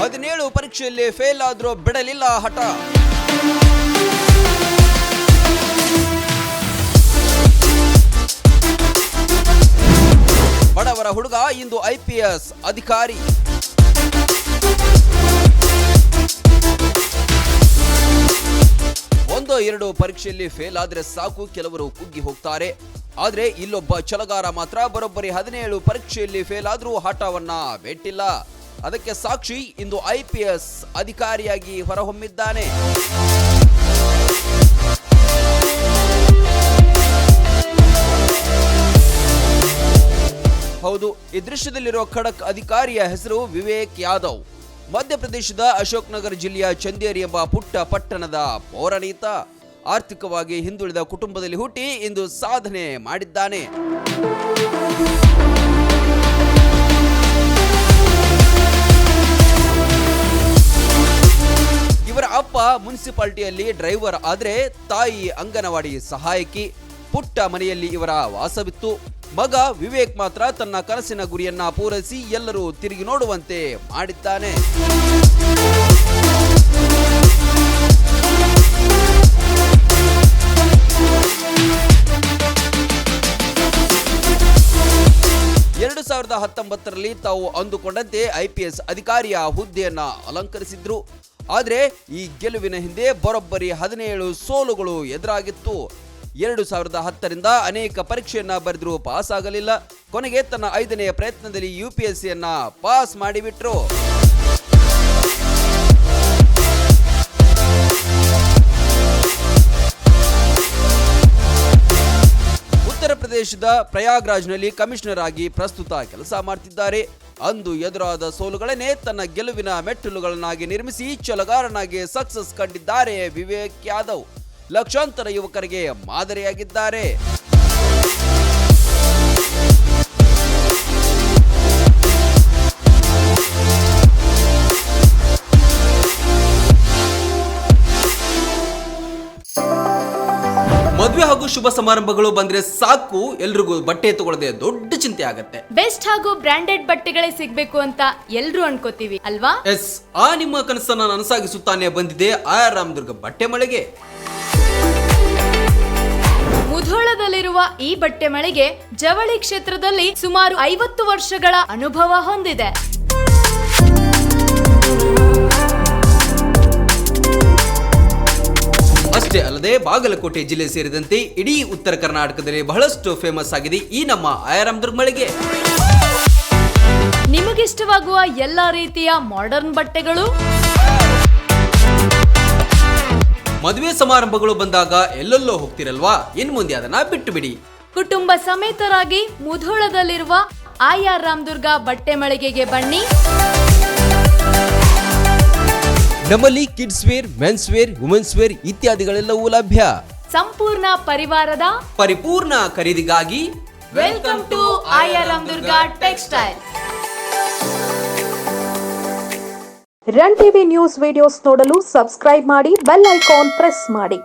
17 ಪರೀಕ್ಷೆಯಲ್ಲಿ ಫೇಲ್ ಆದ್ರೂ ಬಿಡಲಿಲ್ಲ ಹಠ. ಬಡವರ ಹುಡುಗ ಇಂದು IPS ಅಧಿಕಾರಿ. ಒಂದೋ ಎರಡು ಪರೀಕ್ಷೆಯಲ್ಲಿ ಫೇಲ್ ಆದ್ರೆ ಸಾಕು, ಕೆಲವರು ಕುಗ್ಗಿ ಹೋಗ್ತಾರೆ. ಆದ್ರೆ ಇಲ್ಲೊಬ್ಬ ಛಲಗಾರ ಮಾತ್ರ ಬರೋಬ್ಬರಿ 17 ಪರೀಕ್ಷೆಯಲ್ಲಿ ಫೇಲ್ ಆದ್ರೂ ಹಠವನ್ನ ಬಿಟ್ಟಿಲ್ಲ. ಅದಕ್ಕೆ ಸಾಕ್ಷಿ ಇಂದು IPS ಅಧಿಕಾರಿಯಾಗಿ ಹೊರಹೊಮ್ಮಿದ್ದಾನೆ. ಹೌದು, ಈ ದೃಶ್ಯದಲ್ಲಿರೋ ಖಡಕ್ ಅಧಿಕಾರಿಯ ಹೆಸರು ವಿವೇಕ್ ಯಾದವ್. ಮಧ್ಯಪ್ರದೇಶದ ಅಶೋಕ್ ನಗರ ಜಿಲ್ಲೆಯ ಚಂದೇರಿ ಎಂಬ ಪುಟ್ಟ ಪಟ್ಟಣದ ಪೌರಾಣಿತ. ಆರ್ಥಿಕವಾಗಿ ಹಿಂದುಳಿದ ಕುಟುಂಬದಲ್ಲಿ ಹುಟ್ಟಿ ಇಂದು ಸಾಧನೆ ಮಾಡಿದ್ದಾನೆ. ಇವರ ಅಪ್ಪ ಮುನ್ಸಿಪಾಲಿಟಿಯಲ್ಲಿ ಡ್ರೈವರ್ ಆದ್ರೆ ತಾಯಿ ಅಂಗನವಾಡಿ ಸಹಾಯಕಿ. ಪುಟ್ಟ ಮನೆಯಲ್ಲಿ ಇವರ ವಾಸವಿತ್ತು. ಮಗ ವಿವೇಕ್ ಮಾತ್ರ ತನ್ನ ಕನಸಿನ ಗುರಿಯನ್ನ ಪೂರೈಸಿ ಎಲ್ಲರೂ ತಿರುಗಿ ನೋಡುವಂತೆ ಮಾಡಿದ್ದಾನೆ. ಎರಡು 2019ರಲ್ಲಿ ತಾವು ಅಂದುಕೊಂಡಂತೆ IPS ಅಧಿಕಾರಿಯ ಹುದ್ದೆಯನ್ನ ಅಲಂಕರಿಸಿದ್ರು. ಆದ್ರೆ ಈ ಗೆಲುವಿನ ಹಿಂದೆ ಬರೋಬ್ಬರಿ 17 ಸೋಲುಗಳು ಎದುರಾಗಿತ್ತು. 2010ರಿಂದ ಅನೇಕ ಪರೀಕ್ಷೆಯನ್ನ ಬರೆದರೂ ಪಾಸ್ ಆಗಲಿಲ್ಲ. ಕೊನೆಗೆ ತನ್ನ 5ನೇ ಪ್ರಯತ್ನದಲ್ಲಿ UPSCಯನ್ನ ಪಾಸ್ ಮಾಡಿಬಿಟ್ರು. ಉತ್ತರ ಪ್ರದೇಶದ ಪ್ರಯಾಗ್ರಾಜ್ನಲ್ಲಿ ಕಮಿಷನರ್ ಆಗಿ ಪ್ರಸ್ತುತ ಕೆಲಸ ಮಾಡ್ತಿದ್ದಾರೆ. ಅಂದು ಎದುರಾದ ಸೋಲುಗಳನ್ನೇ ತನ್ನ ಗೆಲುವಿನ ಮೆಟ್ಟಿಲುಗಳನ್ನಾಗಿ ನಿರ್ಮಿಸಿ ಛಲಗಾರನಾಗಿ ಸಕ್ಸಸ್ ಕಂಡಿದ್ದಾರೆ ವಿವೇಕ್ ಯಾದವ್. ಲಕ್ಷಾಂತರ ಯುವಕರಿಗೆ ಮಾದರಿಯಾಗಿದ್ದಾರೆ. ಮದುವೆ ಹಾಗೂ ಶುಭ ಸಮಾರಂಭಗಳು ಬಂದ್ರೆ ಸಾಕು, ಎಲ್ರಿಗೂ ಬಟ್ಟೆ ತಗೊಳ್ಳದೆ ದೊಡ್ಡ ಚಿಂತೆ ಆಗತ್ತೆ. ಬೆಸ್ಟ್ ಹಾಗೂ ಬ್ರಾಂಡೆಡ್ ಬಟ್ಟೆಗಳೇ ಸಿಗ್ಬೇಕು ಅಂತ ಎಲ್ರು ಅನ್ಕೋತೀವಿ ಅಲ್ವಾ? ಎಸ್, ಆ ನಿಮ್ಮ ಕನಸನ್ನ ನನಸಾಗಿಸುತ್ತಾನೆ ಬಂದಿದೆ ಆರ್ ರಾಮದುರ್ಗ ಬಟ್ಟೆ ಮಳೆಗೆ. ಮುಧೋಳದಲ್ಲಿರುವ ಈ ಬಟ್ಟೆ ಮಳಿಗೆ ಜವಳಿ ಕ್ಷೇತ್ರದಲ್ಲಿ ಸುಮಾರು 50 ವರ್ಷಗಳ ಅನುಭವ ಹೊಂದಿದೆ. ಅಷ್ಟೇ ಅಲ್ಲದೆ ಬಾಗಲಕೋಟೆ ಜಿಲ್ಲೆ ಸೇರಿದಂತೆ ಇಡೀ ಉತ್ತರ ಕರ್ನಾಟಕದಲ್ಲಿ ಬಹಳಷ್ಟು ಫೇಮಸ್ ಆಗಿದೆ ಈ ನಮ್ಮ ರಾಮದುರ್ಗ ಮಳಿಗೆ. ನಿಮಗಿಷ್ಟವಾಗುವ ಎಲ್ಲಾ ರೀತಿಯ ಮಾಡರ್ನ್ ಬಟ್ಟೆಗಳು, ಮದುವೆ ಸಮಾರಂಭಗಳು ಬಂದಾಗ ಎಲ್ಲೆಲ್ಲೋ ಹೋಗ್ತಿರಲ್ವಾ, ಇನ್ ಮುಂದೆ ಅದನ್ನ ಬಿಟ್ಟು ಬಿಡಿ. ಕುಟುಂಬ ಸಮೇತರಾಗಿ ಮುಧೋಳದಲ್ಲಿರುವ ಆರ್ ರಾಮದುರ್ಗ ಬಟ್ಟೆ ಮಳಿಗೆಗೆ ಬನ್ನಿ. ನಮ್ಮಲ್ಲಿ kids wear, men's wear, women's wear ಇತ್ಯಾದಿಗಳೆಲ್ಲವೂ ಲಭ್ಯ. ಸಂಪೂರ್ಣ ಪರಿವಾರದ ಪರಿಪೂರ್ಣ ಖರೀದಿಗಾಗಿ welcome to R Ramadurga textile. Run TV news videos ನೋಡಲು ಸಬ್ಸ್ಕ್ರೈಬ್ ಮಾಡಿ, ಬೆಲ್ ಐಕಾನ್ ಪ್ರೆಸ್ ಮಾಡಿ.